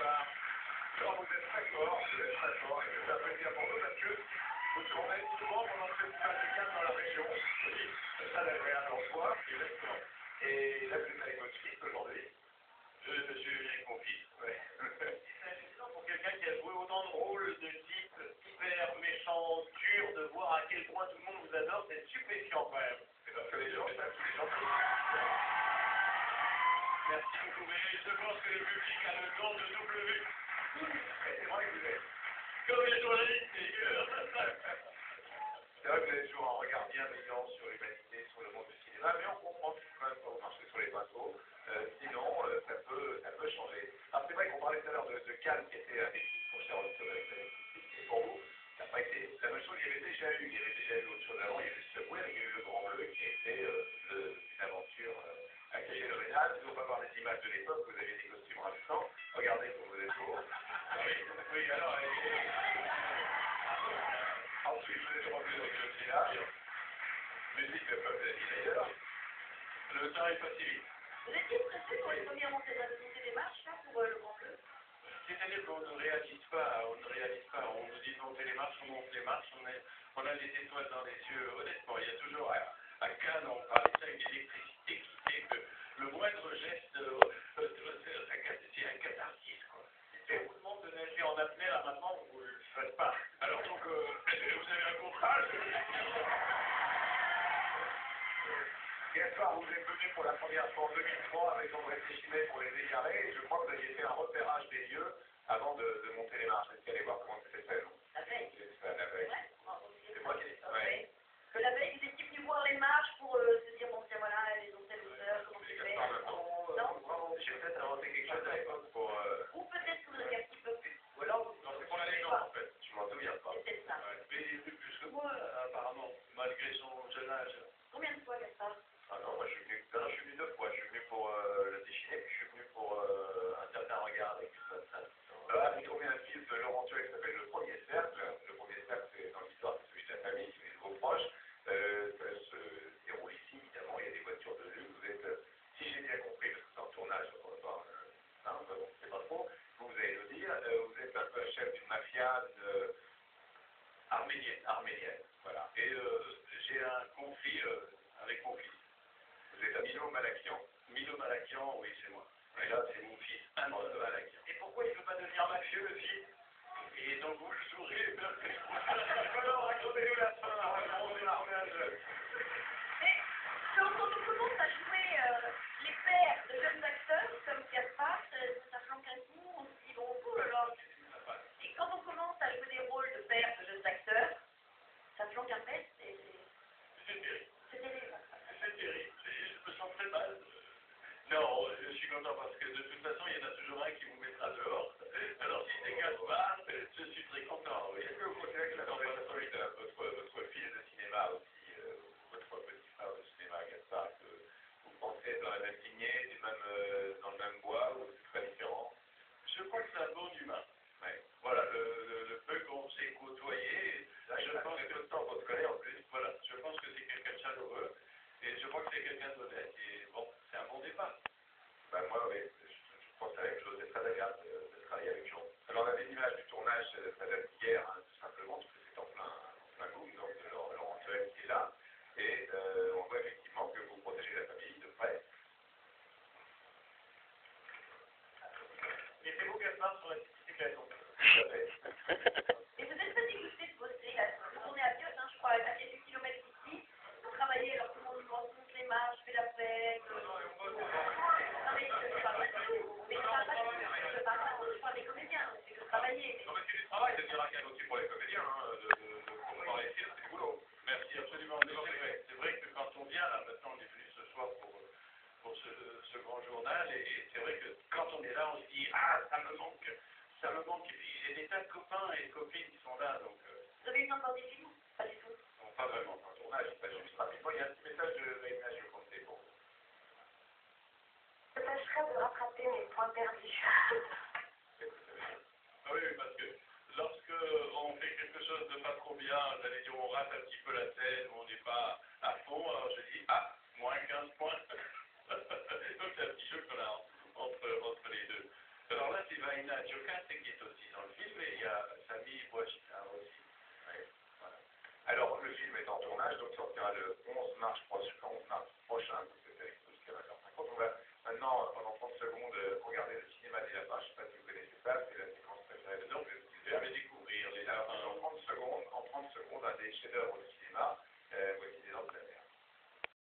départ. Alors vous êtes très fort, et ça peut bien pour nous parce que vous tournez souvent pendant cette phase de calme dans la région. Oui, ça d'agréable en soi, exactement. Et là, vous êtes avec votre fils aujourd'hui. Je suis avec mon fils. Ouais. C'est intéressant pour quelqu'un qui a joué autant de rôles de type hyper méchant, dur, de voir à quel point tout le monde vous adore, c'est stupéfiant quand même. C'est parce que les gens savent tous les gens. Merci beaucoup, mais je pense que le public a le don de double vue. C'est vrai que vous êtes comme les journalistes, d'ailleurs. C'est vrai que vous avez toujours un regard bienveillant sur l'humanité, sur le monde du cinéma, mais on comprend tout de même quand vous marchez sur les bateaux. Sinon, ça peut changer. Alors c'est vrai qu'on parlait tout à l'heure de Cannes, qui était un défi pour Charlotte et pour vous, ça n'a pas été la même chose. Il y avait déjà eu autre chose avant. Il y avait le Subway, il y a eu le Grand Bleu, qui était une aventure à cacher le rénal. On va voir les images de l'époque. Vous aviez des costumes rajoutants. Regardez comme vous êtes beau. Oui, alors. Ensuite, vous êtes revenu dans le cinéma. Musique de Pop d'ailleurs. Le temps est pas si vite. Vous étiez stressé pour les premières montées des marches là, pour le Grand Bleu? C'est-à-dire qu'on ne réalise pas, on nous dit de monter les marches, on monte les marches, on a des étoiles dans les yeux. Honnêtement, il y a toujours à Cannes, on parlait ça avec l'électricité qui fait que le moindre geste, c'est un catharsis, quoi. Et on vous demande de nager en apnée, là maintenant, vous ne le faites pas. Alors donc, vous avez un contrat. Hier soir, vous êtes venu pour la première fois en 2003 avec André Téchinet pour les égarés, et je crois que vous aviez fait un repérage des lieux avant de monter les marches. Est-ce qu'il allait voir comment c'était fait, non? La veille. La veille. Ouais. C'est moi qui ai dit ça. Ouais. Que la veille, vous étiez venu voir les marches pour se dire, bon, tiens, voilà, les ont telle hauteur, comment c'est fait. Non, j'ai peut-être inventé quelque chose à l'époque pour. Ou peut-être que vous avez un petit peu plus. Ou alors, non, c'est pour la légende en fait. Je m'en souviens pas. C'est peut-être ça. Ouais. Mais il est plus que moi, apparemment, malgré son jeune âge. Combien de fois, Gaspard? Ah non, moi je suis venu 2 fois. Je suis venu pour le Téchinet, puis je suis venu pour un certain regard avec Gustave Sass. J'ai trouvé un film de Laurent Tuet qui s'appelle Le Premier Cercle. Le Premier Cercle, c'est dans l'histoire, c'est celui de la famille, celui de vos proches. Ça se déroule ici, évidemment, il y a des voitures de luxe. Vous êtes, si j'ai bien compris, parce que c'est en tournage, donc on va pas, on ne sait pas trop, vous allez nous dire, vous êtes un peu chef d'une mafia arménienne, voilà. Et j'ai un conflit avec mon fils. Vous êtes à Milo Malakian. Milo Malakian, oui, c'est moi. Et là, c'est mon fils, André Malakian. Et pourquoi il ne veut pas devenir mafieux, le fils? Et donc, vous le saurez. Alors, racontez-nous la fin. Mais quand on commence à jouer les pères de jeunes acteurs, comme Gaspard, ça flanque un coup, on se dit, bon, alors. Et quand on commence à jouer des rôles de pères de jeunes acteurs, ça flanque un peste et c'est terrible. c'est terrible. C'est terrible. Je me sens très mal. Non, je suis content parce que de toute façon, il y en a toujours un qui vous mettra dehors. Alors si c'est Gaspard, je suis très content. Est-ce que vous considérez que la conversation est votre fils de cinéma aussi, votre petit frère de cinéma, Gaspard, que vous pensez être dans la même lignée, dans le même bois, ou c'est très différent? Je crois que c'est un bon humain. Ouais. Voilà, le peu qu'on s'est côtoyé, je pense que le temps qu'on se connaît en plus, voilà, je pense que c'est quelqu'un de chaleureux, et je crois que c'est quelqu'un d'honnête, et bon, c'est un bon départ. Ben moi, oui, je pense à la même chose, c'est très agréable de travailler avec Jean. Alors, on avait l'image du tournage, ça date d'hier, tout simplement, parce que c'est en plein boom, donc Laurent Tuel qui est là, et on voit effectivement que vous protégez la famille de près. Mettez-vous Gaspard sur la certification. Tout à fait. Et vous êtes fatigué de bosser, là, vous tournez à Biot, je crois, à quelques kilomètres d'ici, vous travaillez alors que tout le monde monte les marches, fait la fête. Je parle des comédiens, c'est que travailler. Non, mais c'est du travail de dire à Cannes aussi pour les comédiens, de parler ici, c'est du boulot. Merci, absolument. Mais c'est vrai que quand on vient, là, maintenant, on est venu ce soir pour ce grand journal, et c'est vrai que quand on est là, on se dit, ah, ça me manque, et puis j'ai des tas de copains et de copines qui sont là, donc... Vous avez eu encore des films? Pas du tout. Non, pas vraiment, un tournage, pas juste rapidement, il y a un petit message de Maïna, je comptais pour vous. Je tâcherai de rattraper mes points perdus. Ah oui, parce que lorsque on fait quelque chose de pas trop bien, j'allais dire on rate un petit peu la scène, on n'est pas à fond, alors je dis moins 15 points. Donc c'est un petit jeu qu'on a entre les deux. Alors là, c'est Aina Giocante qui est aussi dans le film, et il y a Sami Bouachi